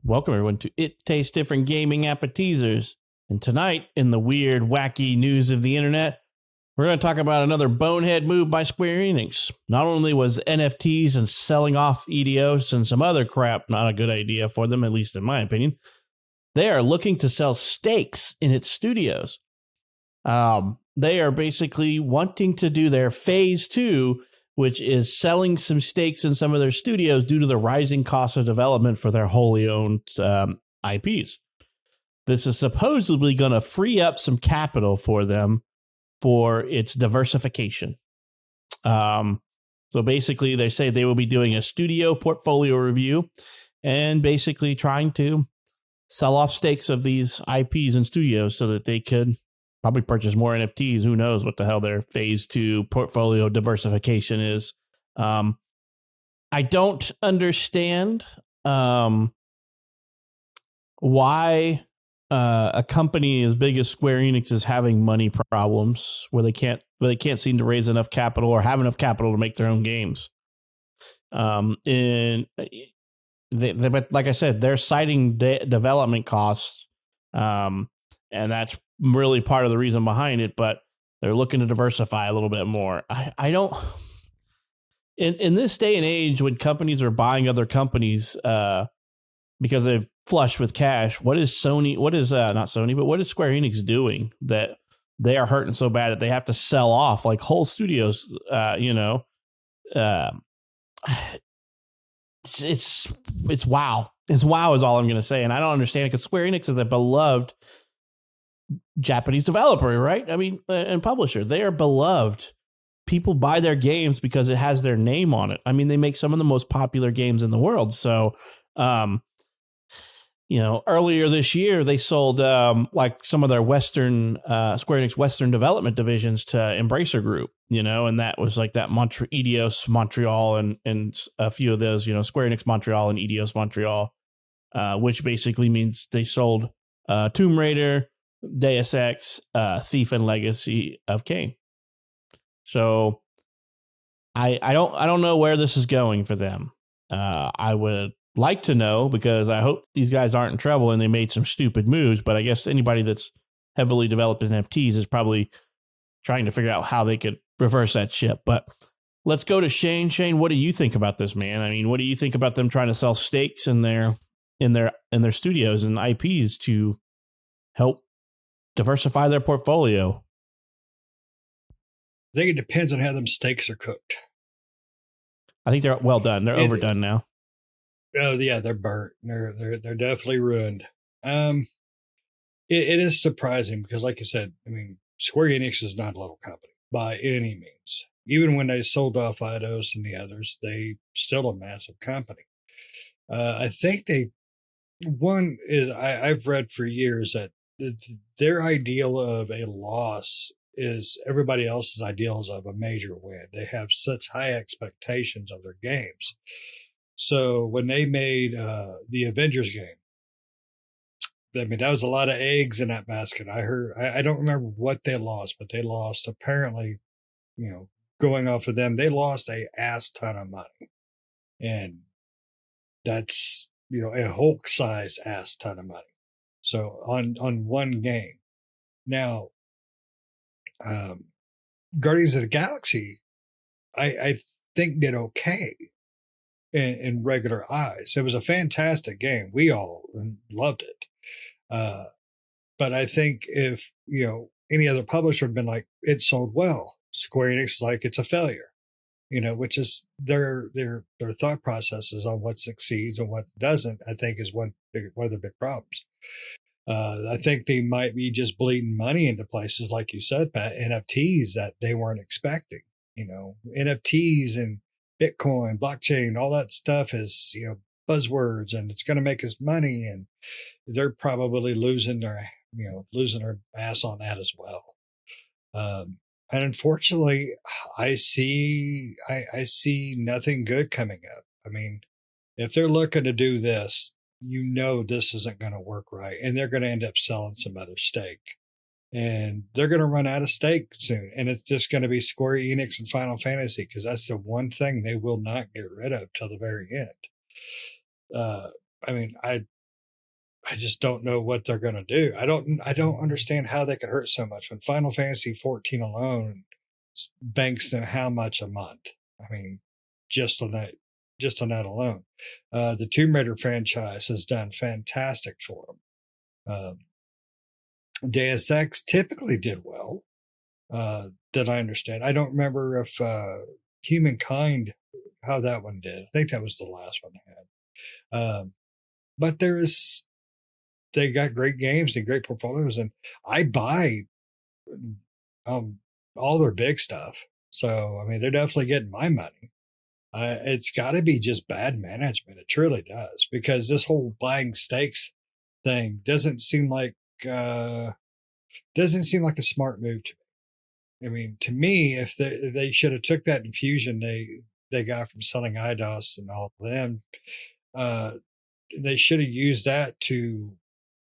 Welcome everyone to It Tastes Different Gaming Appetizers. And tonight, in the weird, wacky news of the internet, we're going to talk about another bonehead move by Square-Enix. Not only was NFTs and selling off EDOs and some other crap not a good idea for them, at least in my opinion, they are looking to sell stakes in its studios. They are basically wanting to do their phase 2, which is selling some stakes in some of their studios due to the rising cost of development for their wholly owned IPs. This is supposedly going to free up some capital for them for its diversification. So basically, they say they will be doing a studio portfolio review and basically trying to sell off stakes of these IPs and studios so that they could probably purchase more NFTs. Who knows what the hell their phase 2 portfolio diversification is. I don't understand why a company as big as Square Enix is having money problems where they can't seem to raise enough capital or have enough capital to make their own games. But like I said, they're citing development costs, and that's really part of the reason behind it. But they're looking to diversify a little bit more. I don't. In this day and age, when companies are buying other companies because they've flush with cash, what is Sony? What is not Sony, but what is Square Enix doing that they are hurting so bad that they have to sell off like whole studios? It's wow. It's wow is all I'm going to say. And I don't understand it because Square Enix is a beloved Japanese developer, right? I mean, and publisher. They are beloved. People buy their games because it has their name on it. I mean, they make some of the most popular games in the world. So, earlier this year, they sold like some of their Square Enix Western development divisions to Embracer Group, and that was like that Eidos Montreal and a few of those, Square Enix Montreal and Eidos Montreal, which basically means they sold Tomb Raider, Deus Ex, Thief and Legacy of Kain. So I don't know where this is going for them. I would like to know because I hope these guys aren't in trouble and they made some stupid moves. But I guess anybody that's heavily developed NFTs is probably trying to figure out how they could reverse that ship. But let's go to Shane. Shane, what do you think about this, man? I mean, what do you think about them trying to sell stakes in their studios and IPs to help diversify their portfolio? I think it depends on how them steaks are cooked. I think they're well done. They're overdone now. Oh yeah, they're burnt. They're definitely ruined. It is surprising because, like you said, I mean, Square Enix is not a little company by any means. Even when they sold off Eidos and the others, they still a massive company. I think I've read for years that their ideal of a loss is everybody else's ideals of a major win. They have such high expectations of their games. So when they made the Avengers game, I mean, that was a lot of eggs in that basket. I don't remember what they lost, but they lost apparently, going off of them, they lost a ass ton of money. And that's, a Hulk size ass ton of money. So on one game. Now, Guardians of the Galaxy, I think did okay in regular eyes. It was a fantastic game. We all loved it. But I think if, any other publisher had been like, it sold well, Square Enix is like, it's a failure, which is their thought processes on what succeeds and what doesn't, I think is one of the big problems. I think they might be just bleeding money into places, like you said, Pat, NFTs that they weren't expecting. NFTs and Bitcoin, blockchain, all that stuff is, buzzwords, and it's going to make us money. And they're probably losing their ass on that as well. And unfortunately, I see nothing good coming up. I mean, if they're looking to do this, this isn't going to work right. And they're going to end up selling some other stake. And they're going to run out of stake soon. And it's just going to be Square Enix and Final Fantasy, because that's the one thing they will not get rid of till the very end. I mean, I just don't know what they're going to do. I don't understand how they could hurt so much when Final Fantasy 14 alone banks them how much a month. I mean, just on that, just on that alone. The Tomb Raider franchise has done fantastic for them. Deus Ex typically did well, that I understand. I don't remember if Humankind, how that one did. I think that was the last one they had. But they got great games and great portfolios, and I buy all their big stuff. So, I mean, they're definitely getting my money. It's got to be just bad management. It truly does, because this whole buying stakes thing doesn't seem like a smart move to me. I mean, to me, if they should have took that infusion they got from selling IDOS and all of them, they should have used that to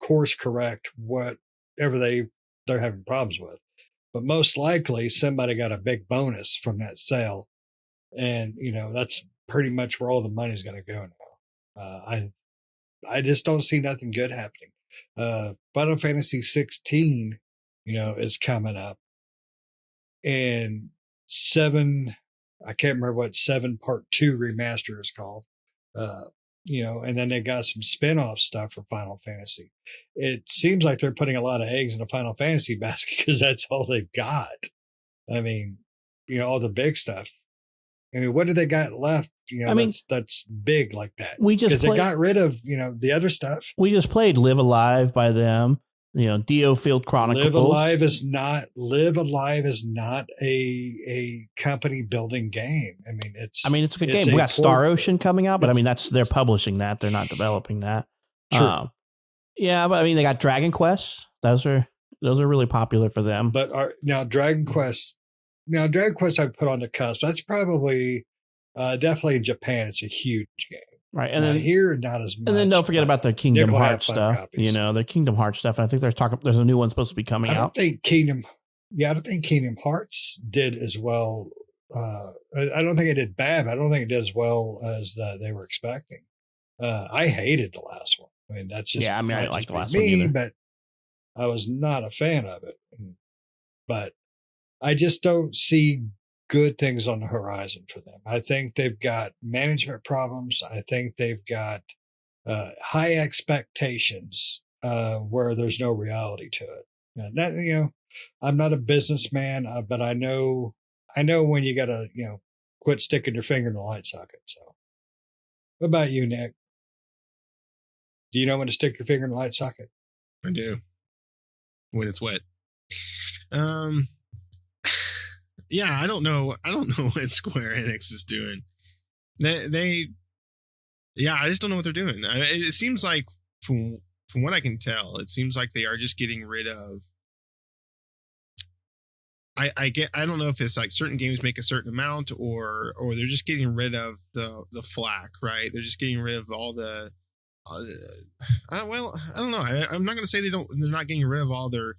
course correct whatever they're having problems with. But most likely somebody got a big bonus from that sale, and that's pretty much where all the money's going to go now. I just don't see nothing good happening. Final Fantasy 16, is coming up, and 7, I can't remember what 7 Part 2 remaster is called. And then they got some spin-off stuff for Final Fantasy. It seems like they're putting a lot of eggs in the Final Fantasy basket because that's all they've got. I mean, all the big stuff. I mean, what do they got left? That's big like that. Because they got rid of, the other stuff. We just played Live Alive by them. Dio Field Chronicles. Live Alive is not a company building game. I mean, it's a good game. We got Star Ocean coming out, but I mean, they're publishing that. They're not developing that. True. Yeah, but I mean, they got Dragon Quest. Those are really popular for them. But now Dragon Quest I put on the cusp. That's probably definitely in Japan. It's a huge game. Right. And then here, not as much. And then don't forget about their Kingdom Hearts stuff. Their Kingdom Hearts stuff. And I think there's a new one supposed to be coming out. I don't think Kingdom Hearts did as well. I don't think it did bad. I don't think it did as well as they were expecting. I hated the last one. I mean, that's just, I didn't like the last one either. But I was not a fan of it. But I just don't see good things on the horizon for them. I think they've got management problems. I think they've got high expectations where there's no reality to it. And that, I'm not a businessman, but I know when you got to, quit sticking your finger in the light socket. So what about you, Nick? Do you know when to stick your finger in the light socket? I do. When it's wet. Yeah, I don't know what Square-Enix is doing. I just don't know what they're doing. It seems like, from what I can tell, it seems like they are just getting rid of. I don't know if it's like certain games make a certain amount, or they're just getting rid of the flack, right? They're just getting rid of all the. I don't know. I'm not going to say they're not getting rid of all their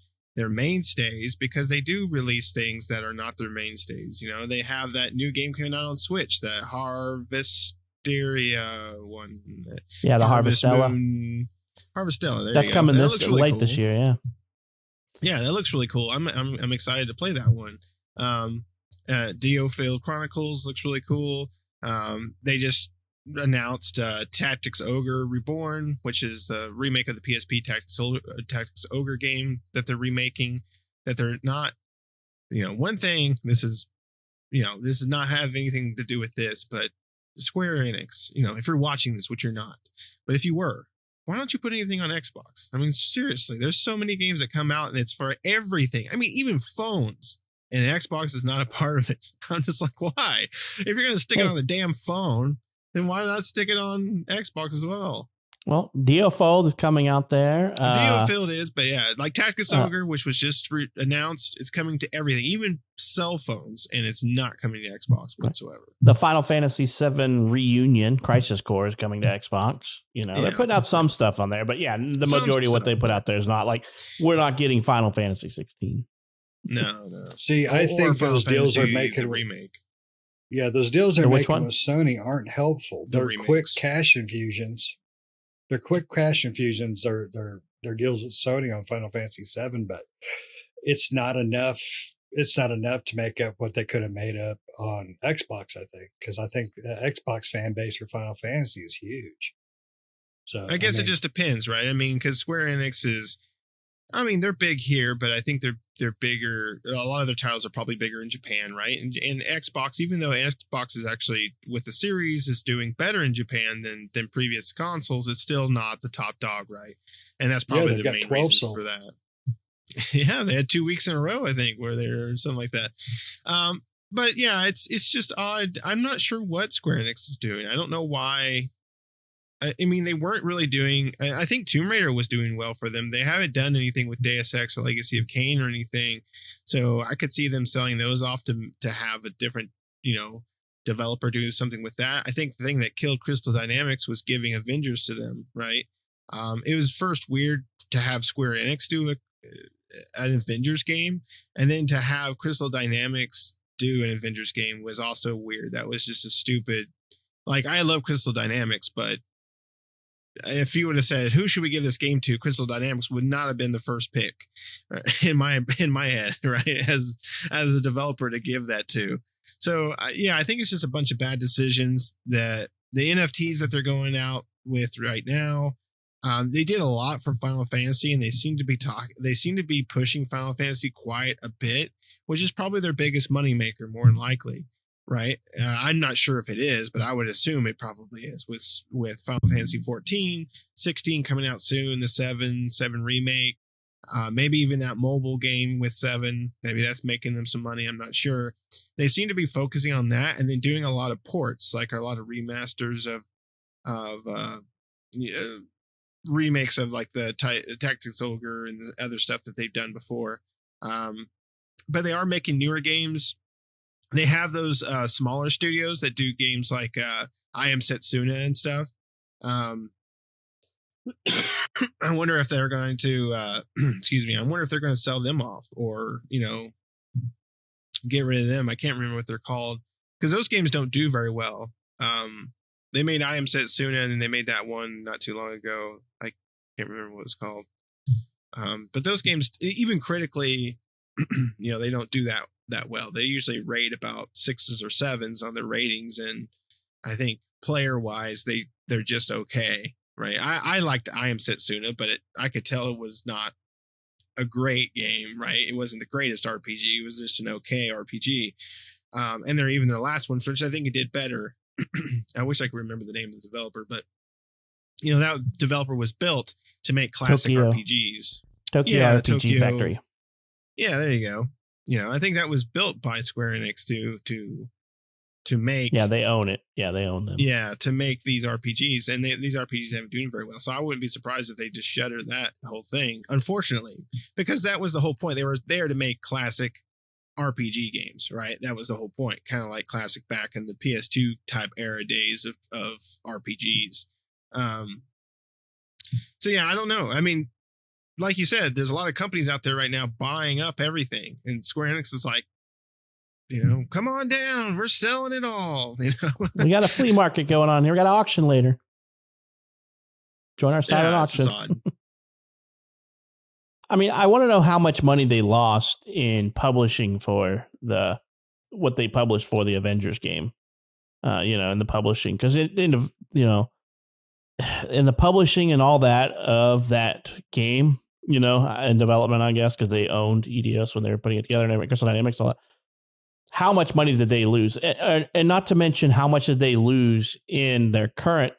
mainstays, because they do release things that are not their mainstays. They have that new game coming out on Switch, that Harvesteria one. Yeah, the Harvestella. Harvestella. That's coming really late cool. this year. Yeah. Yeah, that looks really cool. I'm excited to play that one. Dio Field Chronicles looks really cool. They just announced Tactics Ogre Reborn, which is the remake of the PSP Tactics Ogre game that they're remaking. That they're not, one thing. This is not have anything to do with this, but Square-Enix. If you're watching this, which you're not, but if you were, why don't you put anything on Xbox? I mean, seriously, there's so many games that come out and it's for everything. I mean, even phones, and Xbox is not a part of it. I'm just like, why? If you're going to stick it on the damn phone, then why not stick it on Xbox as well? Well, Diofield is coming out there. Diofield is, but yeah, like Tactics Ogre, which was just announced, it's coming to everything, even cell phones, and it's not coming to Xbox whatsoever. The Final Fantasy VII Reunion Crisis Core is coming to Xbox. They're putting out some stuff on there, but yeah, the majority of what they put out there is not like, we're not getting Final Fantasy 16. No. See, I think those deals are making remake. Yeah, those deals they're making with Sony aren't helpful. They're quick cash infusions. They're quick cash infusions. Their deals with Sony on Final Fantasy VII, but it's not enough. It's not enough to make up what they could have made up on Xbox. I think because I think the Xbox fan base for Final Fantasy is huge. So I guess it just depends, right? I mean, because Square Enix is, I mean, they're big here, but I think they're bigger. A lot of their titles are probably bigger in Japan, right? And Xbox, even though Xbox is actually with the series is doing better in Japan than previous consoles, it's still not the top dog, right? And that's probably the main reason for that. Yeah, they had 2 weeks in a row, I think, where they're something like that. But yeah, it's just odd. I'm not sure what Square Enix is doing. I don't know why. I mean, they weren't really doing. I think Tomb Raider was doing well for them. They haven't done anything with Deus Ex or Legacy of Kain or anything, so I could see them selling those off to have a different, developer do something with that. I think the thing that killed Crystal Dynamics was giving Avengers to them, right? It was first weird to have Square Enix do an Avengers game, and then to have Crystal Dynamics do an Avengers game was also weird. That was just a stupid. Like, I love Crystal Dynamics, but if you would have said who should we give this game to, Crystal Dynamics would not have been the first pick in my head, right? As a developer to give that to. So yeah, I think it's just a bunch of bad decisions. That the NFTs that they're going out with right now, they did a lot for Final Fantasy, and they seem to be pushing Final Fantasy quite a bit, which is probably their biggest moneymaker, more than likely. Right. I'm not sure if it is, but I would assume it probably is with Final Fantasy 14, 16 coming out soon, the 7 remake, maybe even that mobile game with 7. Maybe that's making them some money. I'm not sure. They seem to be focusing on that and then doing a lot of ports, like a lot of remasters of remakes of like the Tactics Ogre and the other stuff that they've done before. But they are making newer games. They have those smaller studios that do games like I Am Setsuna and stuff. I wonder if they're going to, excuse me, I wonder if they're going to sell them off or, get rid of them. I can't remember what they're called because those games don't do very well. They made I Am Setsuna and then they made that one not too long ago. I can't remember what it's called. But those games, even critically, they don't do that well. They usually rate about 6s or 7s on their ratings, and I think player wise they're just okay, right? I liked I Am Setsuna, but I could tell it was not a great game, right? It wasn't the greatest RPG. It was just an okay RPG. And their last one, which I think it did better. I wish I could remember the name of the developer, but that developer was built to make classic RPGs. Tokyo RPG Factory. Yeah, there you go. I think that was built by Square Enix to make. Yeah, they own it. Yeah, they own them. Yeah, to make these RPGs, and these RPGs haven't doing very well. So I wouldn't be surprised if they just shuttered that whole thing. Unfortunately, because that was the whole point. They were there to make classic RPG games, right? That was the whole point. Kind of like classic back in the PS2 type era days of RPGs. So yeah, I don't know. I mean, like you said, there's a lot of companies out there right now buying up everything, and Square Enix is like, come on down, we're selling it all. We got a flea market going on here. We got an auction later. Join our silent auction. I mean, I want to know how much money they lost in publishing for what they published for the Avengers game. In the publishing, because in the publishing and all that of that game, in development, I guess, because they owned EDS when they were putting it together and everything, Crystal Dynamics, all that. How much money did they lose? And not to mention how much did they lose in their current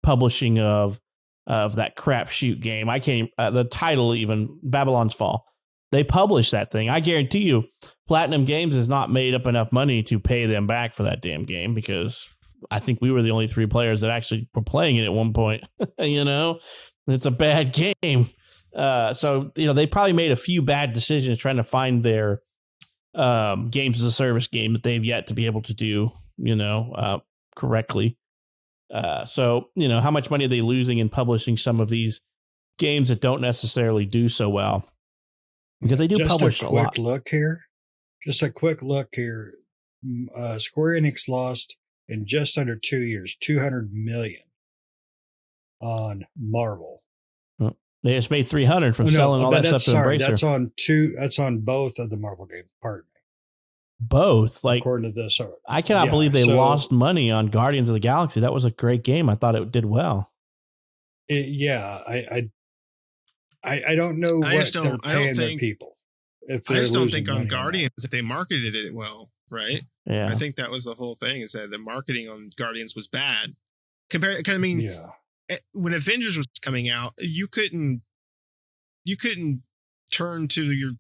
publishing of that crapshoot game? I can't even, the title, even Babylon's Fall. They published that thing. I guarantee you, Platinum Games has not made up enough money to pay them back for that damn game, because I think we were the only 3 players that actually were playing it at one point. It's a bad game. So they probably made a few bad decisions trying to find their games as a service game that they've yet to be able to do, correctly. So how much money are they losing in publishing some of these games that don't necessarily do so well? Because they do publish a lot. Just a quick look here. Square Enix lost in just under 2 years, $200 million on Marvel. They just made 300 from selling all that stuff to Embracer. That's on both of the Marvel games. Pardon me. Both, like, according to this. I cannot believe they lost money on Guardians of the Galaxy. That was a great game. I thought it did well. I don't know what they're paying their people. I just don't think on Guardians that they marketed it well, right? Yeah, I think that was the whole thing, is that the marketing on Guardians was bad. I mean, when Avengers was coming out, you couldn't turn to your,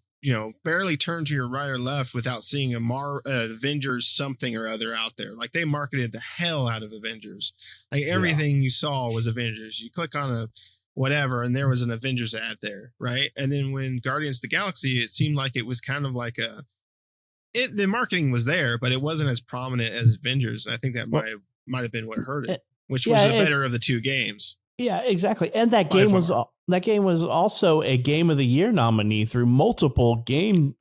barely turn to your right or left without seeing Avengers something or other out there. Like, they marketed the hell out of Avengers. Like, everything you saw was Avengers. You click on a whatever, and there was an Avengers ad there, right? And then when Guardians of the Galaxy, it seemed like it was kind of like the marketing was there, but it wasn't as prominent as Avengers. And I think that might have been what hurt it, which was the better of the two games. Yeah, exactly. And that game was also a Game of the Year nominee through multiple game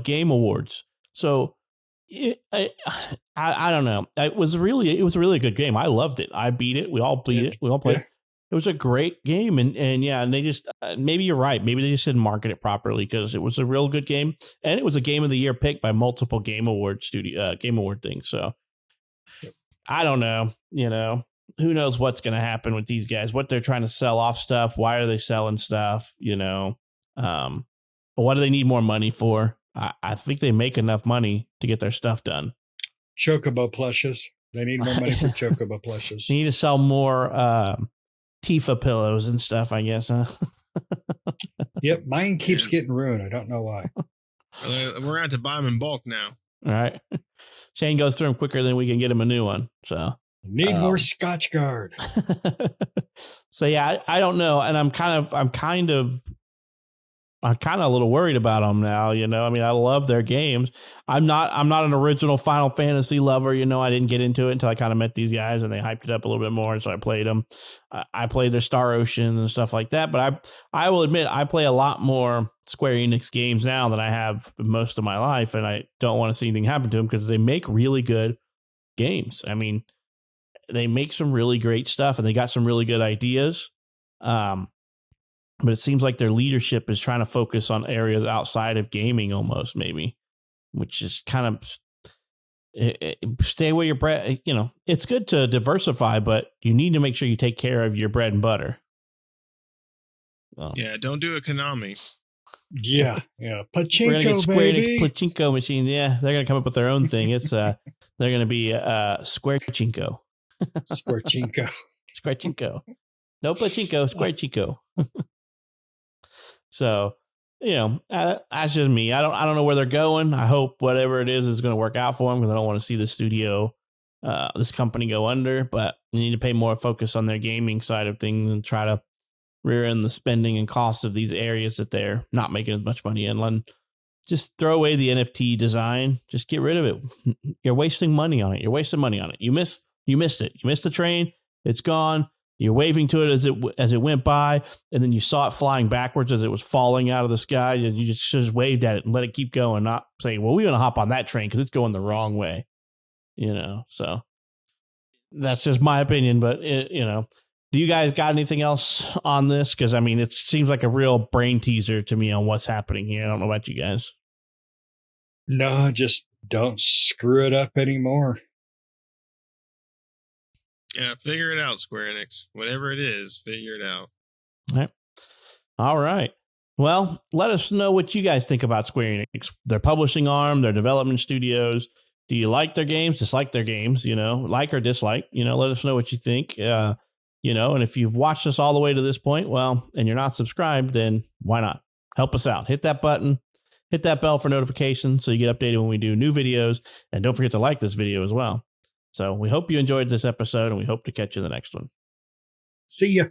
awards. So I don't know. It was a really good game. I loved it. I beat it. We all beat it. We all played. It was a great game, and they just maybe you're right. Maybe they just didn't market it properly, because it was a real good game, and it was a Game of the Year pick by multiple Game Award things. So I don't know. Who knows what's going to happen with these guys? What they're trying to sell off stuff? Why are they selling stuff? What do they need more money for? I think they make enough money to get their stuff done. Chocobo plushes. They need more money for Chocobo plushes. They need to sell more Tifa pillows and stuff, I guess. Huh? Yep, mine keeps getting ruined. I don't know why. We're going to have to buy them in bulk now. All right. Shane goes through them quicker than we can get him a new one. So need more Scotch Guard. So yeah, I don't know, and I'm kind of a little worried about them now. I mean, I love their games. I'm not an original Final Fantasy lover. I didn't get into it until I kind of met these guys, and they hyped it up a little bit more, and so I played them. I played their Star Ocean and stuff like that. But I will admit, I play a lot more Square-Enix games now than I have most of my life, and I don't want to see anything happen to them, because they make really good games. I mean, they make some really great stuff, and they got some really good ideas. But it seems like their leadership is trying to focus on areas outside of gaming almost, maybe, which is kind of stay where your bread, it's good to diversify, but you need to make sure you take care of your bread and butter. Yeah, don't do a Konami. Yeah. Pachinko, we're gonna get Square-Enix Pachinko machine. Yeah, they're gonna come up with their own thing. It's they're gonna be Square-Chinko. Square-Chinko. Square-Chinko. No Pachinko, Square-Chinko. So, that's just me. I don't know where they're going. I hope whatever it is going to work out for them, because I don't want to see the studio, this company go under. But you need to pay more focus on their gaming side of things and try to rear in the spending and costs of these areas that they're not making as much money in. Just throw away the NFT design. Just get rid of it. You're wasting money on it. You missed it. You missed the train. It's gone. You're waving to it as it went by, and then you saw it flying backwards as it was falling out of the sky, and you just waved at it and let it keep going, not saying, well, we're going to hop on that train because it's going the wrong way. So that's just my opinion. But, do you guys got anything else on this? Because, I mean, it seems like a real brain teaser to me on what's happening here. I don't know about you guys. No, just don't screw it up anymore. Yeah, figure it out, SquareEnix. Whatever it is, figure it out. All right. Well, let us know what you guys think about SquareEnix, their publishing arm, their development studios. Do you like their games, dislike their games, like or dislike? Let us know what you think. And if you've watched us all the way to this point, well, and you're not subscribed, then why not? Help us out. Hit that button. Hit that bell for notifications so you get updated when we do new videos. And don't forget to like this video as well. So we hope you enjoyed this episode, and we hope to catch you in the next one. See ya.